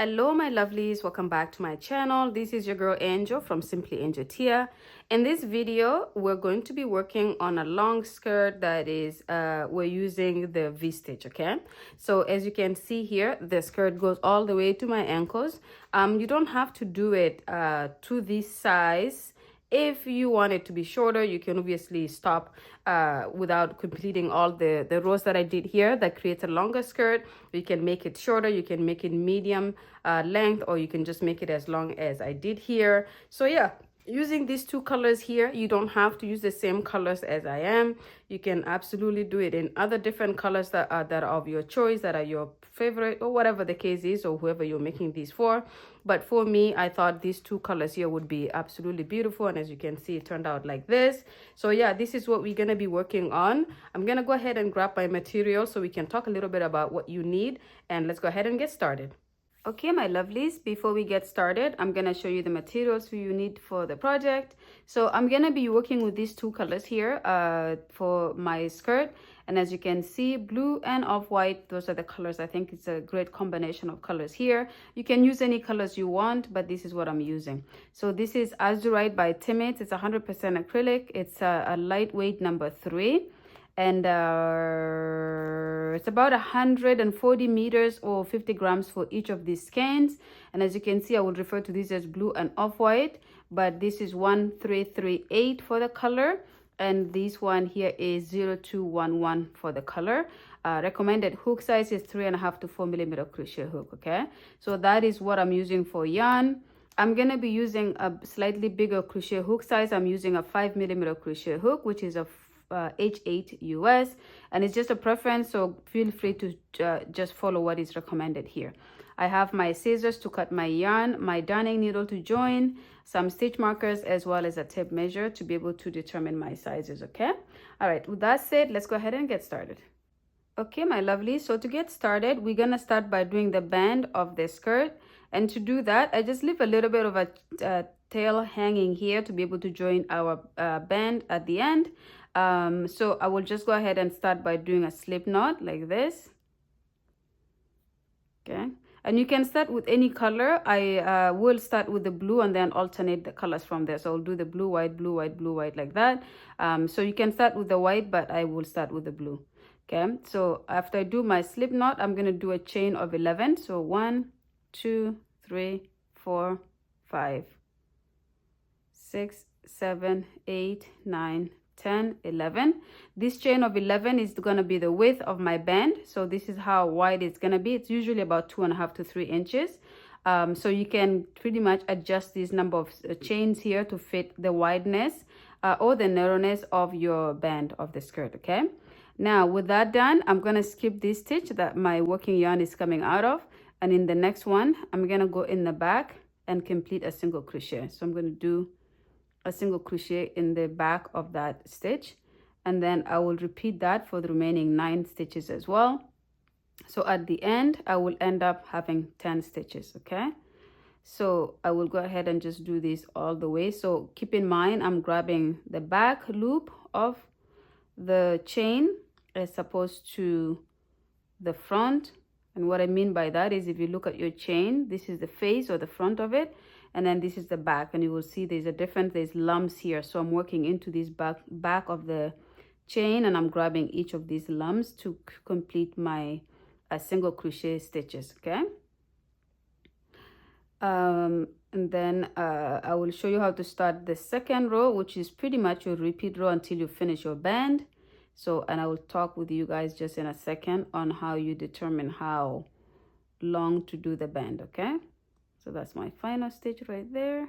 Hello my lovelies, welcome back to my channel. This is your girl Angel from Simply Angel Tia. In this video we're going to be working on a long skirt that is we're using the V-stitch. Okay, so as you can see here, the skirt goes all the way to my ankles. You don't have to do it to this size. If you want it to be shorter, you can obviously stop without completing all the rows that I did here that creates a longer skirt. You can make it shorter, you can make it medium length, or you can just make it as long as I did here. So yeah, using these two colors here, you don't have to use the same colors as I am. You can absolutely do it in other different colors that are of your choice, that are your favorite, or whatever the case is, or whoever you're making these for. But for me, I thought these two colors here would be absolutely beautiful, and as you can see, it turned out like this. So yeah, this is what we're gonna be working on. I'm gonna go ahead and grab my material so we can talk a little bit about what you need, and let's go ahead and get started. Okay, my lovelies, before we get started, I'm going to show you the materials you need for the project. So I'm going to be working with these two colors here for my skirt. And as you can see, blue and off-white, those are the colors. I think it's a great combination of colors here. You can use any colors you want, but this is what I'm using. So this is Azurite by Timmins. It's 100% acrylic. It's a lightweight number 3. And it's about 140 meters or 50 grams for each of these skeins. And as you can see, I would refer to these as blue and off-white, but this is 1338 for the color, and this one here is 0211 for the color. Recommended hook size is 3.5 to 4 millimeter crochet hook. Okay, so that is what I'm using for yarn. I'm gonna be using a slightly bigger crochet hook size. I'm using a 5 millimeter crochet hook, which is a H8 US, and it's just a preference, so feel free to just follow what is recommended here. I have my scissors to cut my yarn, my darning needle to join, some stitch markers, as well as a tape measure to be able to determine my sizes. Okay, all right, with that said, let's go ahead and get started. Okay, my lovely, so to get started, we're gonna start by doing the band of the skirt, and to do that, I just leave a little bit of a tail hanging here to be able to join our band at the end. So I will just go ahead and start by doing a slip knot like this. Okay, and you can start with any color. I will start with the blue and then alternate the colors from there. So I'll do the blue, white, blue, white, blue, white, like that. So you can start with the white, but I will start with the blue. Okay, so after I do my slip knot, I'm going to do a chain of 11. So 1, 2, 3, 4, 5, 6, 7, 8, 9, 10, 11. This chain of 11 is going to be the width of my band. So this is how wide it's going to be. It's usually about 2.5 to 3 inches. So you can pretty much adjust this number of chains here to fit the wideness or the narrowness of your band of the skirt. Okay, now with that done, I'm going to skip this stitch that my working yarn is coming out of, and in the next one I'm going to go in the back and complete a single crochet. So I'm going to do a single crochet in the back of that stitch, and then I will repeat that for the remaining 9 stitches as well. So at the end I will end up having 10 stitches. Okay, so I will go ahead and just do this all the way. So keep in mind, I'm grabbing the back loop of the chain as opposed to the front. And what I mean by that is, if you look at your chain, this is the face or the front of it, and then this is the back, and you will see there's a difference. There's lumps here, so I'm working into this back of the chain, and I'm grabbing each of these lumps to complete my single crochet stitches. Okay, and then I will show you how to start the second row, which is pretty much your repeat row until you finish your band. So, and I will talk with you guys just in a second on how you determine how long to do the band. Okay, so that's my final stitch right there,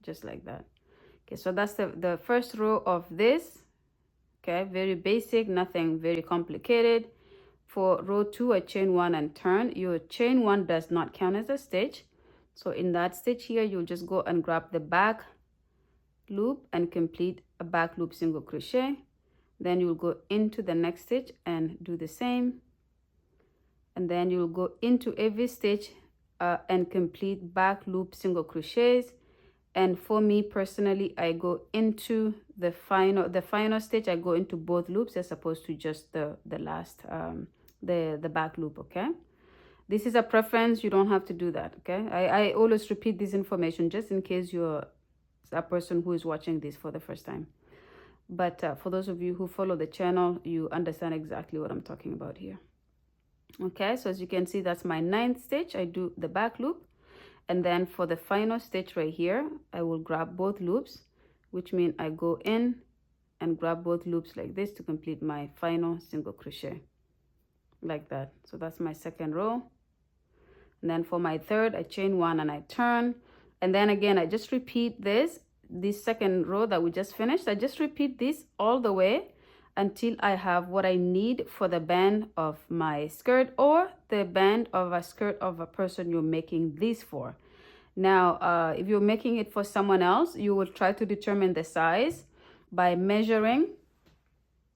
just like that. Okay, so that's the first row of this. Okay, very basic, nothing very complicated. For row 2, I chain 1 and turn. Your chain 1 does not count as a stitch, so in that stitch here, you'll just go and grab the back loop and complete a back loop single crochet. Then you'll go into the next stitch and do the same, and then you'll go into every stitch and complete back loop single crochets. And for me personally, I go into the final stitch, I go into both loops as opposed to just the last the back loop. Okay, This is a preference. You don't have to do that, okay? I always repeat this information just in case you're a person who is watching this for the first time. But for those of you who follow the channel, you understand exactly what I'm talking about here. Okay, so as you can see, that's my 9th stitch. I do the back loop, and then for the final stitch right here, I will grab both loops, which means I go in and grab both loops like this to complete my final single crochet, like that. So that's my 2nd row. And then for my 3rd, I chain 1 and I turn, and then again I just repeat this 2nd row that we just finished. I just repeat this all the way until I have what I need for the band of my skirt or the band of a skirt of a person you're making this for. Now if you're making it for someone else, you will try to determine the size by measuring.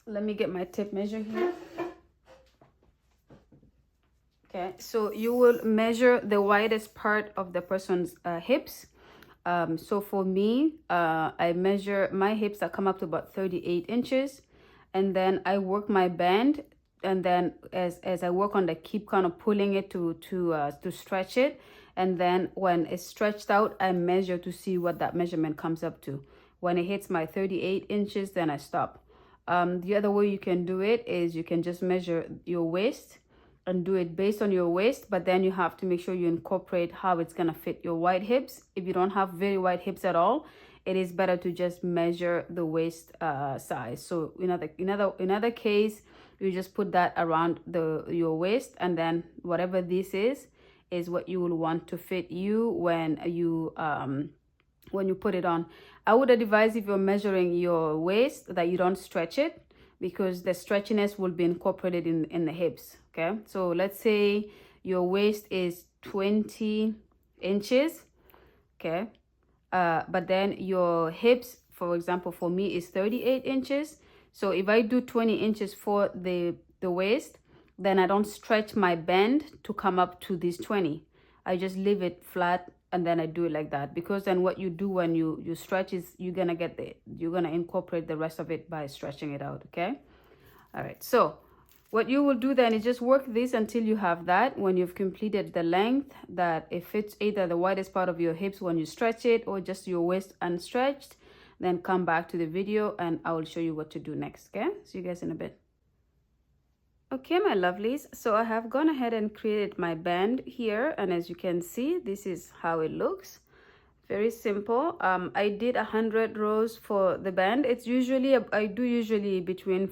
Let me get my tape measure here. Okay, so you will measure the widest part of the person's hips. So for me, I measure my hips that come up to about 38 inches, and then I work my band, and then as I work on the keep kind of pulling it to stretch it, and then when it's stretched out, I measure to see what that measurement comes up to. When it hits my 38 inches, then I stop. The other way you can do it is you can just measure your waist and do it based on your waist, but then you have to make sure you incorporate how it's gonna fit your wide hips. If you don't have very wide hips at all, it is better to just measure the waist size. So in other case, you just put that around your waist, and then whatever this is what you will want to fit you when you put it on. I would advise, if you're measuring your waist, that you don't stretch it, because the stretchiness will be incorporated in the hips. Okay, so let's say your waist is 20 inches, okay, but then your hips, for example, for me is 38 inches. So if I do 20 inches for the waist, then I don't stretch my band to come up to this 20. I just leave it flat, and then I do it like that, because then what you do when you stretch is you're gonna incorporate the rest of it by stretching it out. Okay, all right, so what you will do then is just work this until you have that. When you've completed the length that it fits either the widest part of your hips when you stretch it, or just your waist unstretched, then come back to the video and I will show you what to do next. Okay, see you guys in a bit. Okay, my lovelies, so I have gone ahead and created my band here, and as you can see, this is how it looks. Very simple. I did 100 rows for the band. It's usually I do usually between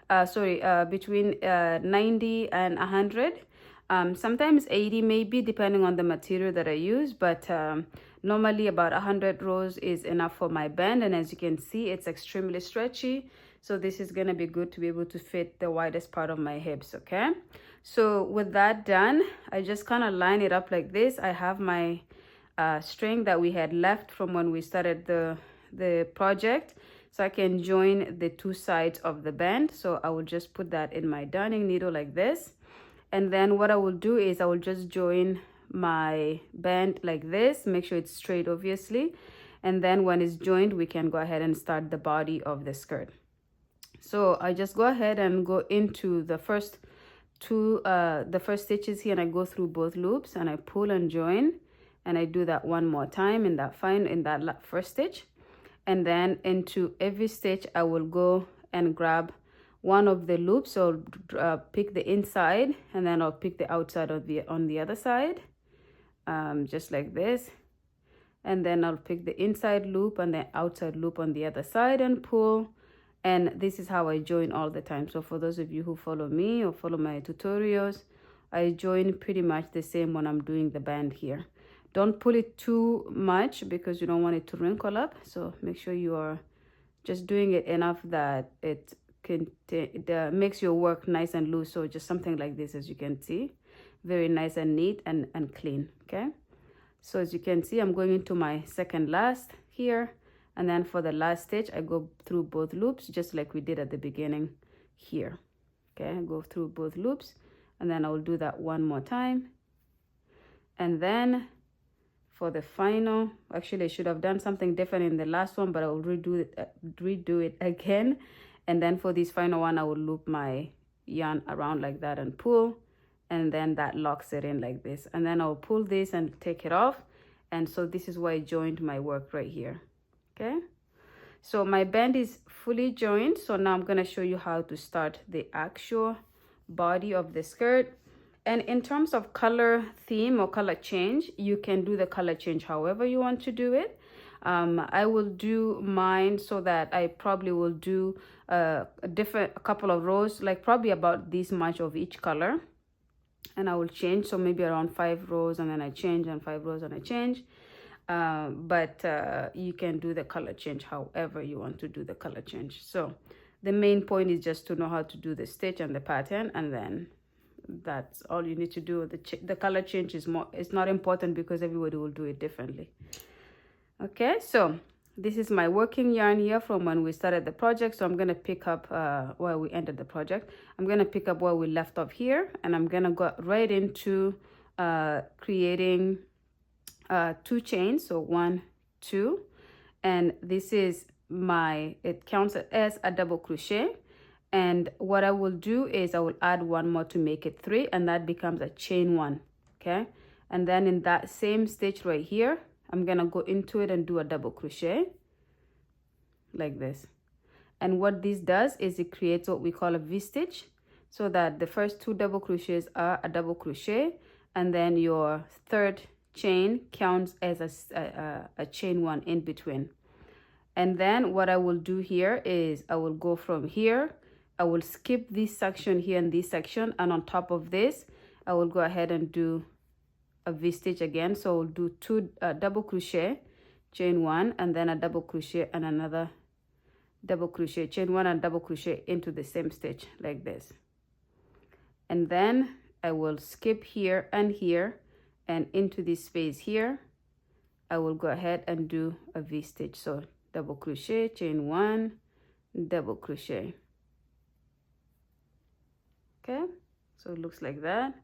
90 and 100. Sometimes 80 maybe, depending on the material that I use, but normally about 100 rows is enough for my band. And as you can see, it's extremely stretchy, so this is gonna be good to be able to fit the widest part of my hips. Okay, so with that done, I just kind of line it up like this. I have my string that we had left from when we started the project, so I can join the 2 sides of the band. So I will just put that in my darning needle like this, and then what I will do is I will just join my band like this, make sure it's straight obviously, and then when it's joined, we can go ahead and start the body of the skirt. So I just go ahead and go into the first stitches here, and I go through both loops and I pull and join, and I do that one more time in that first stitch, and then into every stitch I will go and grab one of the loops. So pick the inside, and then I'll pick the outside of on the other side, just like this, and then I'll pick the inside loop and the outside loop on the other side and pull. And this is how I join all the time. So for those of you who follow me or follow my tutorials, I join pretty much the same when I'm doing the band here. Don't pull it too much because you don't want it to wrinkle up. So make sure you are just doing it enough that it makes your work nice and loose. So just something like this, as you can see, very nice and neat and clean. Okay, so as you can see, I'm going into my second last here, and then for the last stitch I go through both loops just like we did at the beginning here. Okay, I go through both loops, and then I will do that one more time, and then for the final, actually I should have done something different in the last one, but I will redo it again. And then for this final one, I will loop my yarn around like that and pull, and then that locks it in like this. And then I'll pull this and take it off. And so this is where I joined my work right here. Okay, so my band is fully joined. So now I'm going to show you how to start the actual body of the skirt. And in terms of color theme or color change, you can do the color change however you want to do it. I will do mine so that I probably will do a couple of rows, like probably about this much of each color, and I will change. So maybe around 5 rows, and then I change, and 5 rows and I change. But you can do the color change however you want to do the color change. So the main point is just to know how to do the stitch and the pattern, and then that's all you need to do. The color change is it's not important because everybody will do it differently. Okay, so this is my working yarn here from when we started the project. So I'm going to pick up where we ended the project. I'm going to pick up where we left off here, and I'm going to go right into creating 2 chains. So 1, 2, and this is it counts as a double crochet. And what I will do is I will add 1 more to make it 3, and that becomes a chain 1. Okay, and then in that same stitch right here, I'm gonna go into it and do a double crochet like this. And what this does is it creates what we call a V-stitch, so that the first 2 double crochets are a double crochet, and then your 3rd chain counts as a chain 1 in between. And then what I will do here is I will go from here, I will skip this section here and this section, and on top of this I will go ahead and do a V-stitch again. So I'll do 2 double crochet, chain 1, and then a double crochet and another double crochet, chain 1 and double crochet into the same stitch like this. And then I will skip here and here, and into this space here I will go ahead and do a V-stitch. So double crochet, chain 1, double crochet. Okay, so it looks like that.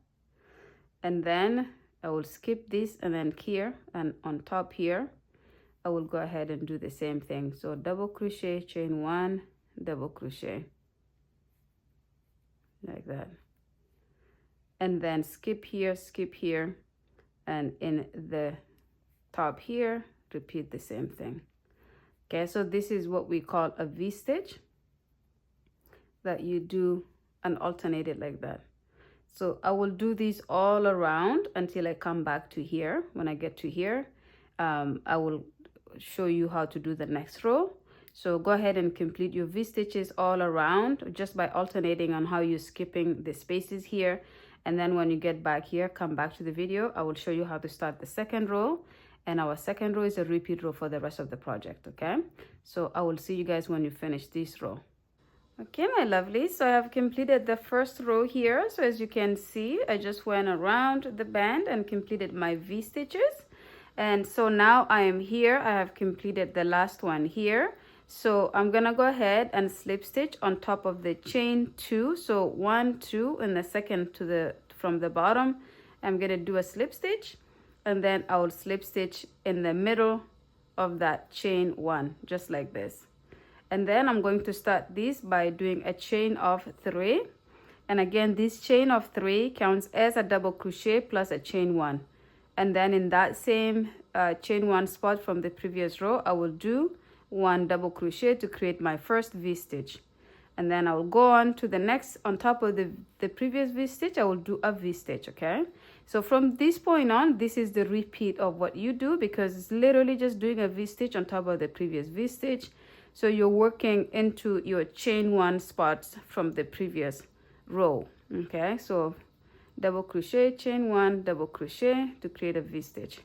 And then I will skip this, and then here and on top here I will go ahead and do the same thing. So double crochet, chain 1, double crochet like that, and then skip here, and in the top here repeat the same thing. Okay, so this is what we call a V-stitch, that you do and alternate it like that. So I will do this all around until I come back to here. When I get to here, I will show you how to do the next row. So go ahead and complete your V-stitches all around just by alternating on how you're skipping the spaces here. And then when you get back here, come back to the video. I will show you how to start the 2nd row. And our 2nd row is a repeat row for the rest of the project, okay? So I will see you guys when you finish this row. Okay, my lovely, so I have completed the 1st row here. So as you can see, I just went around the band and completed my V-stitches. And so now I am here. I have completed the last one here. So I'm gonna go ahead and slip stitch on top of the chain 2. So 1, 2, and the second from the bottom, I'm gonna do a slip stitch, and then I will slip stitch in the middle of that chain 1, just like this. And then I'm going to start this by doing a chain of 3. And again, this chain of 3 counts as a double crochet plus a chain 1. And then in that same chain 1 spot from the previous row, I will do 1 double crochet to create my first V-stitch. And then I will go on to the next, on top of the previous V-stitch, I will do a V-stitch, okay? So from this point on, this is the repeat of what you do, because it's literally just doing a V-stitch on top of the previous V-stitch. So you're working into your chain 1 spots from the previous row. Okay, so double crochet, chain 1, double crochet to create a V-stitch.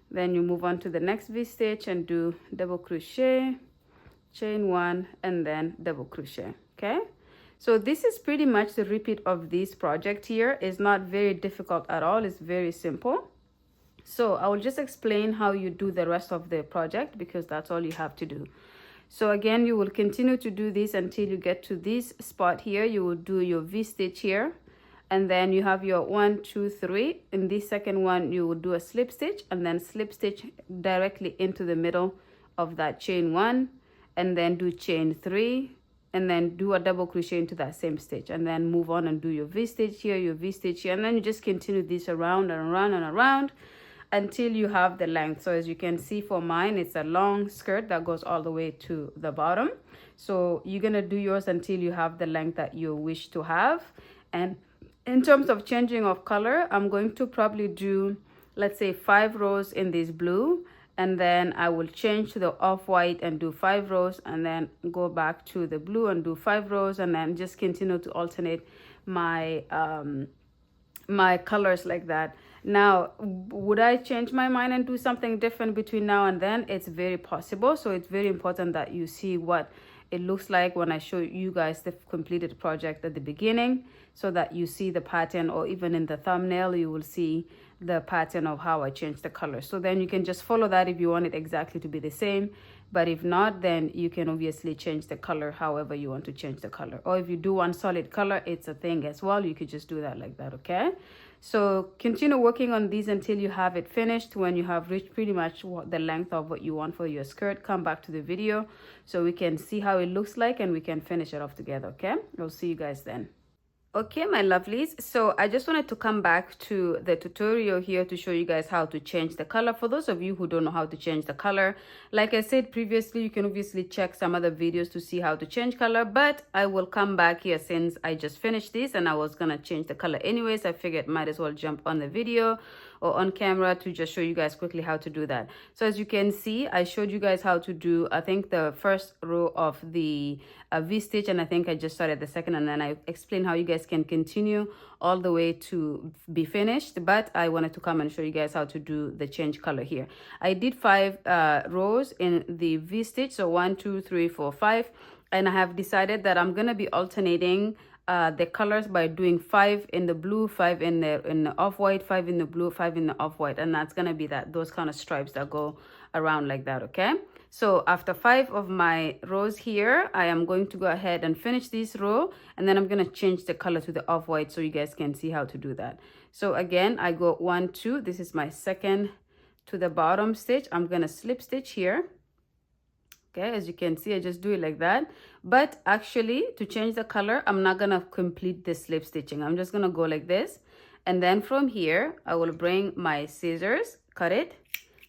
Then you move on to the next V-stitch and do double crochet, chain 1, and then double crochet. Okay, so this is pretty much the repeat of this project here. It's not very difficult at all. It's very simple. So I will just explain how you do the rest of the project, because that's all you have to do. So again, you will continue to do this until you get to this spot here. You will do your V-stitch here, and then you have your 1, 2, 3. In this second one, you will do a slip stitch, and then slip stitch directly into the middle of that chain 1, and then do chain 3, and then do a double crochet into that same stitch, and then move on and do your V-stitch here, your V-stitch here, and then you just continue this around and around and around until you have the length. So as you can see, for mine, it's a long skirt that goes all the way to the bottom. So you're gonna do yours until you have the length that you wish to have. And in terms of changing of color, I'm going to probably do, let's say, 5 rows in this blue, and then I will change to the off-white and do 5 rows, and then go back to the blue and do 5 rows, and then just continue to alternate my my colors like that. Now, would I change my mind and do something different between now and then? It's very possible. So it's very important that you see what it looks like when I show you guys the completed project at the beginning, so that you see the pattern, or even in the thumbnail you will see the pattern of how I changed the color. So then you can just follow that if you want it exactly to be the same. But if not, then you can obviously change the color however you want to change the color. Or if you do one solid color, it's a thing as well. You could just do that like that, okay? So continue working on these until you have it finished. When you have reached pretty much the length of what you want for your skirt, come back to the video so we can see how it looks like and we can finish it off together, okay? I'll see you guys then. Okay, my lovelies, so I just wanted to come back to the tutorial here to show you guys how to change the color. For those of you who don't know how to change the color, like I said previously, you can obviously check some other videos to see how to change color, but I will come back here since I just finished this and I was gonna change the color anyways. I figured might as well jump on the video or on camera to just show you guys quickly how to do that. So as you can see, I showed you guys how to do, I think, the first row of the V-stitch, and I think I just started the second, and then I explained how you guys can continue all the way to be finished. But I wanted to come and show you guys how to do the change color here. I did 5 rows in the V-stitch, so 1, 2, 3, 4, 5, and I have decided that I'm gonna be alternating the colors by doing 5 in the blue, 5 in the off-white, 5 in the blue, 5 in the off-white, and that's gonna be those kind of stripes that go around like that, okay? So after 5 of my rows here, I am going to go ahead and finish this row, and then I'm gonna change the color to the off-white so you guys can see how to do that. So again, I go 1, 2, this is my second to the bottom stitch. I'm gonna slip stitch here. Okay, as you can see, I just do it like that. But actually, to change the color, I'm not gonna complete the slip stitching. I'm just gonna go like this, and then from here I will bring my scissors, cut it,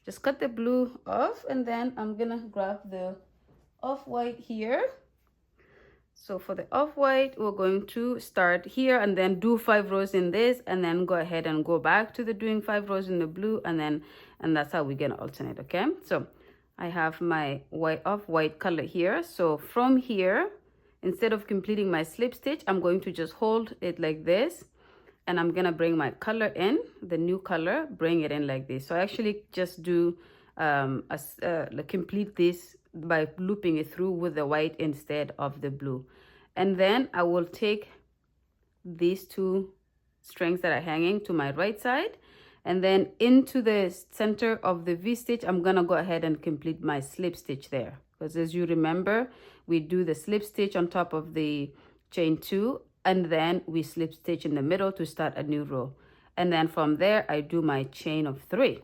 just cut the blue off, and then I'm gonna grab the off-white here. So for the off-white, we're going to start here and then do 5 rows in this, and then go ahead and go back to the doing 5 rows in the blue, and that's how we're gonna alternate. Okay, so I have my off-white color here. So from here, instead of completing my slip stitch, I'm going to just hold it like this, and I'm gonna bring my color in, the new color, bring it in like this. So I actually just do complete this by looping it through with the white instead of the blue. And then I will take these 2 strings that are hanging to my right side, and then into the center of the V-stitch, I'm gonna go ahead and complete my slip stitch there. Because as you remember, we do the slip stitch on top of the chain 2, and then we slip stitch in the middle to start a new row. And then from there, I do my chain of 3.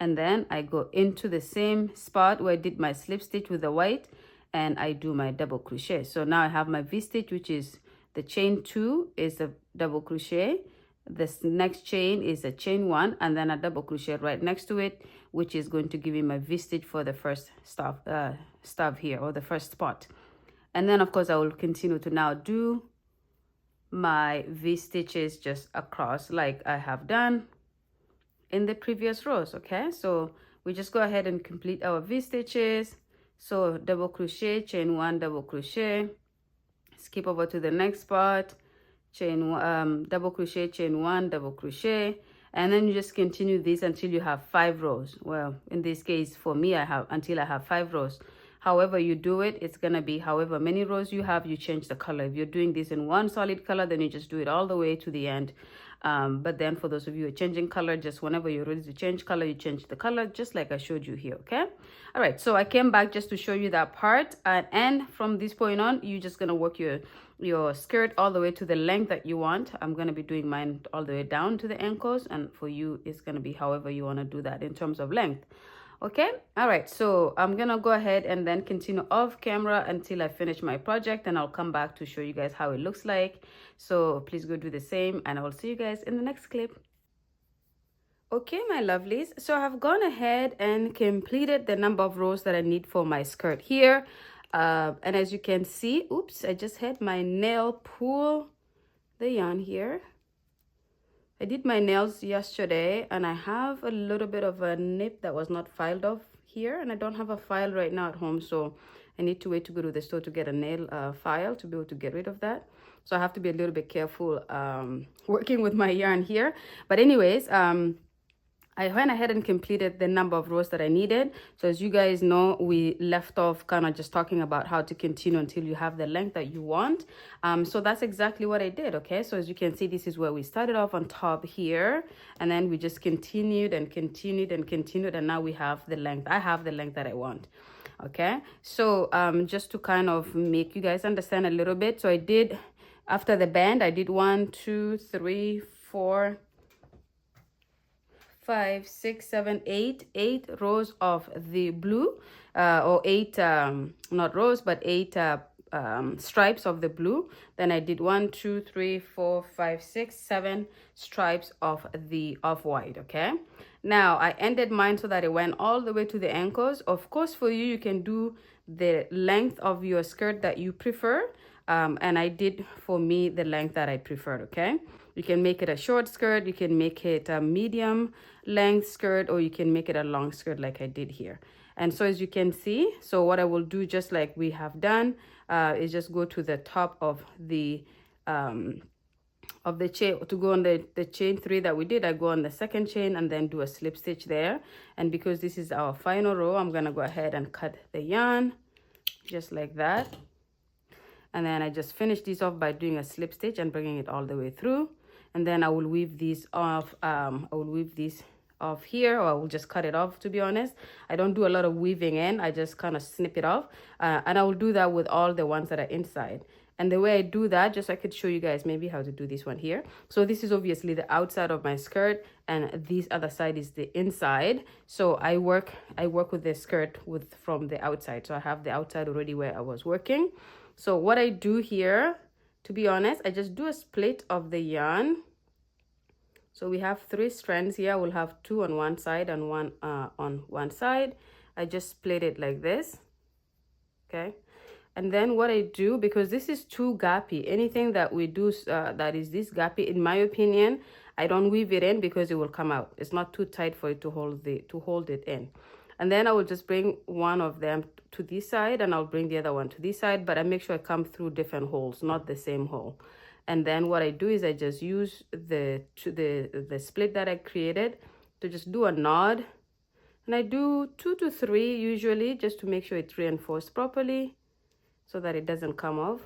And then I go into the same spot where I did my slip stitch with the white, and I do my double crochet. So now I have my V-stitch, which is the chain 2 is a double crochet. This next chain is a chain 1, and then a double crochet right next to it, which is going to give me my V-stitch for the first stop here, or the first spot. And then of course I will continue to now do my V-stitches just across like I have done in the previous rows. Okay, so we just go ahead and complete our V-stitches. So double crochet, chain 1, double crochet, skip over to the next spot, chain double crochet, chain 1, double crochet, and then you just continue this until you have 5 rows. Well, in this case for me, I have until I have 5 rows. However you do it, it's gonna be however many rows you have, you change the color. If you're doing this in one solid color, then you just do it all the way to the end. But then for those of you who are changing color, just whenever you're ready to change color, you change the color just like I showed you here. Okay, all right, so I came back just to show you that part, and from this point on, you're just gonna work your skirt all the way to the length that you want. I'm gonna be doing mine all the way down to the ankles, and for you it's gonna be however you want to do that in terms of length. Okay, all right, so I'm gonna go ahead and then continue off camera until I finish my project, and I'll come back to show you guys how it looks like. So please go do the same, and I will see you guys in the next clip. Okay, my lovelies, so I have gone ahead and completed the number of rows that I need for my skirt here. And as you can see, oops, I just had my nail pull the yarn here. I did my nails yesterday, and I have a little bit of a nip that was not filed off here, and I don't have a file right now at home, so I need to wait to go to the store to get a nail file to be able to get rid of that. So I have to be a little bit careful working with my yarn here. But anyways, I went ahead and completed the number of rows that I needed. So as you guys know, we left off kind of just talking about how to continue until you have the length that you want. So that's exactly what I did, okay? So as you can see, this is where we started off on top here, and then we just continued and continued and continued, and now we have the length. I have the length that I want, okay? So just to kind of make you guys understand a little bit, so I did, after the band, I did 1, 2, 3, 4, 5, 6, 7, 8 rows of the blue, or 8 not rows but 8 stripes of the blue. Then I did 1, 2, 3, 4, 5, 6, 7 stripes of the off-white. Okay, now I ended mine so that it went all the way to the ankles. Of course, for you, you can do the length of your skirt that you prefer, and I did, for me, the length that I preferred. Okay, you can make it a short skirt, you can make it a medium length skirt, or you can make it a long skirt like I did here. And so as you can see, so what I will do, just like we have done, is just go to the top of the chain. To go on the chain 3 that we did, I go on the second chain and then do a slip stitch there. And because this is our final row, I'm gonna go ahead and cut the yarn just like that. And then I just finish this off by doing a slip stitch and bringing it all the way through. And then I will weave these off. I will weave these off here, or I will just cut it off. To be honest, I don't do a lot of weaving in, I just kind of snip it off, and I will do that with all the ones that are inside. And the way I do that, just so I could show you guys maybe how to do this one here. So this is obviously the outside of my skirt, and this other side is the inside. So I work with the skirt from the outside. So I have the outside already where I was working. So what I do here, to be honest, I just do a split of the yarn. So we have 3 strands here. We'll have 2 on one side and 1 on one side. I just split it like this, okay? And then what I do, because this is too gappy, anything that we do that is this gappy, in my opinion, I don't weave it in because it will come out. It's not too tight for it to hold it in. And then I will just bring one of them to this side, and I'll bring the other one to this side, but I make sure I come through different holes, not the same hole. And then what I do is I just use the split that I created to just do a knot. And I do 2 to 3 usually, just to make sure it's reinforced properly so that it doesn't come off.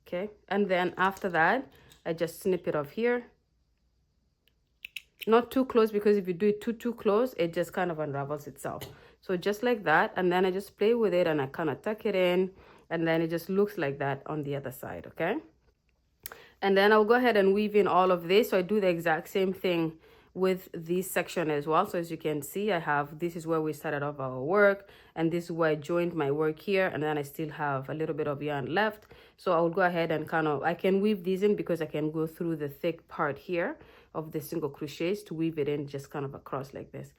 Okay, and then after that, I just snip it off here. Not too close, because if you do it too close, it just kind of unravels itself. So just like that, and then I just play with it and I kind of tuck it in, and then it just looks like that on the other side. Okay, and then I'll go ahead and weave in all of this. So I do the exact same thing with this section as well. So as you can see, I have, this is where we started off our work, and this is where I joined my work here, and then I still have a little bit of yarn left. So I'll go ahead and kind of, I can weave these in because I can go through the thick part here of the single crochets to weave it in just kind of across like this.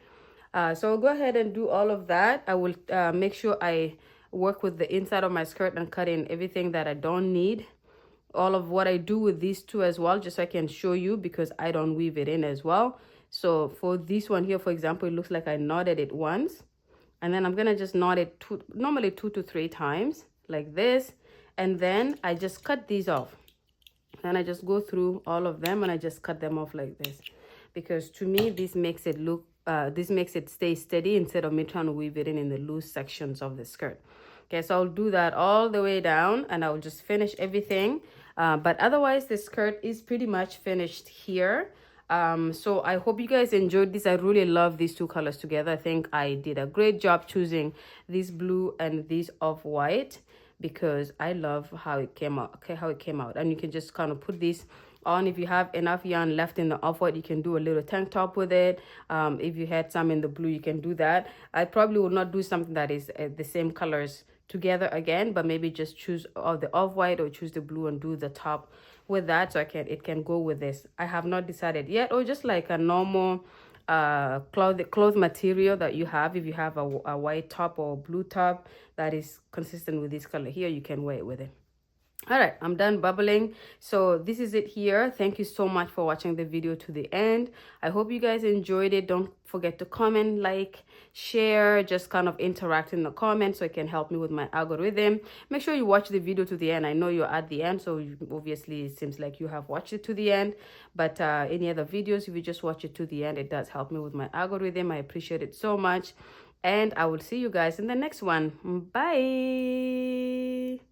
So I'll go ahead and do all of that. I will make sure I work with the inside of my skirt and cut in everything that I don't need. All of what I do with these two as well, just so I can show you, because I don't weave it in as well. So for this one here, for example, it looks like I knotted it once, and then I'm gonna just knot it normally 2 to 3 times like this, and then I just cut these off. And I just go through all of them and I just cut them off like this, because to me this makes it look this makes it stay steady instead of me trying to weave it in the loose sections of the skirt. Okay, so I'll do that all the way down, and I'll just finish everything. But otherwise, the skirt is pretty much finished here. So I hope you guys enjoyed this. I really love these two colors together. I think I did a great job choosing this blue and this off-white, because I love how it came out. Okay, how it came out, and you can just kind of put this on. If you have enough yarn left in the off-white, you can do a little tank top with it. If you had some in the blue, you can do that. I probably will not do something that is the same colors together again, but maybe just choose the off-white or choose the blue and do the top with that, so it can go with this. I have not decided yet, or just like a normal cloth material that you have. If you have a white top or blue top that is consistent with this color here, you can wear it with it. All right, I'm done bubbling. So this is it here. Thank you so much for watching the video to the end. I hope you guys enjoyed it. Don't forget to comment, like, share, just kind of interact in the comments so it can help me with my algorithm. Make sure you watch the video to the end. I know you're at the end, so obviously it seems like you have watched it to the end. But any other videos, if you just watch it to the end, it does help me with my algorithm. I appreciate it so much. And I will see you guys in the next one. Bye.